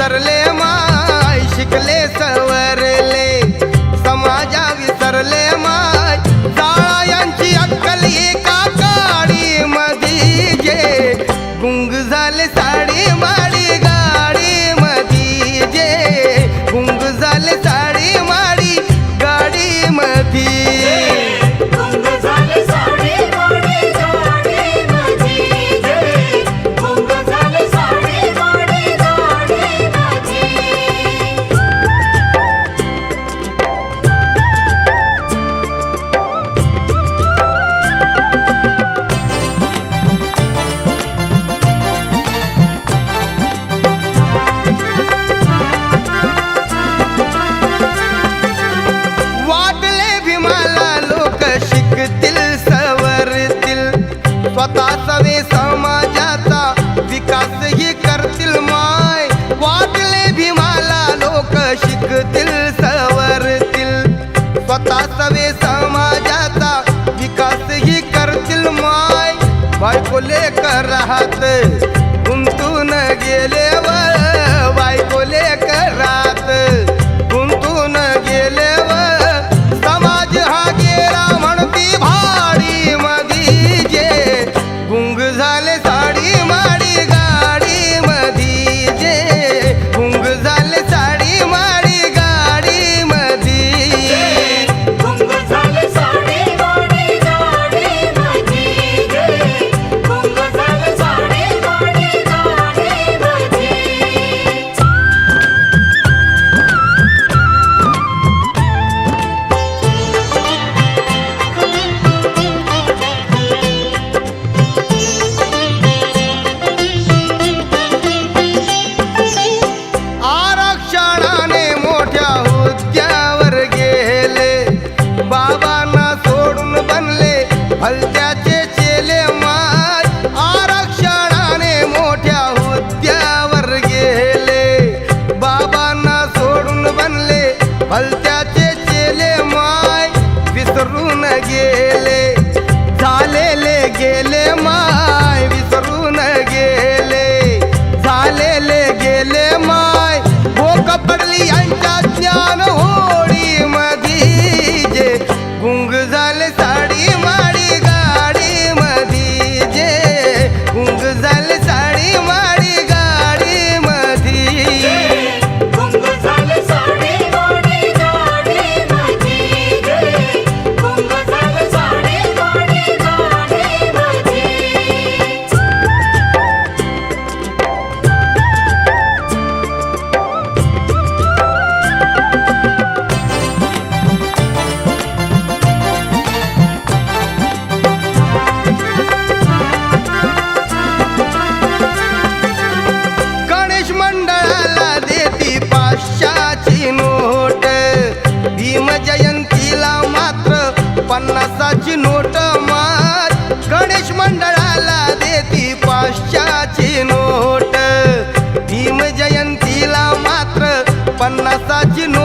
विसरले माय शिकले सवरले समाजा विसरले माय जाळ्यांची अक्कल एका काडी मधी जे गुंग झाले साडी माडी गाडी मधी जे गुंग झाले साडी माडी गाडी मधी स्वतः सवे समाजाचा विकासही करतील माय वाटले भीमाला लोक शिकतील सवरतील स्वतः सवे समाजाचा विकासही करतील माय बायको लेकर राहत गुंतून गेले व बायको लेकर राहत गुंतून गेले व समाज हा गेला म्हणती भाडी मधी जे गुंग झाले साडी माडी गाडी मधी जे गुंग झाले साडी माडी गाडी मधी गुंग झाले साडी माडी गाडी मधी जे गुंग झाले साडी माडी गाडी मधी आरक्षणाने मोठ्या हुद्द्यावर गेले बाबांना सोडून बनले भलत्याचे चेले माय आरक्षणाने मोठ्या हुद्द्यावर गेले बाबांना सोडून बनले भलत्याचे चेले माय विसरून गेले झालेले गेले माय विसरून गेले झालेले गेले माय भोक पडली यांच्या ज्ञान होळी मधी जे गुंग झाले साडी माडी गाडी मधी जे गुंग झाले साडी माडी गाडी मधी गुंग झाले साडी माडी गाडी मधी जे गुंग झाले साडी माडी गाडी मधी गणेश मंडळाला देती 500ची नोट भीम जयंतीला मात्र 50ची नोट मार गणेश मंडळाला देती 500ची नोट भीम जयंतीला मात्र 50ची नोट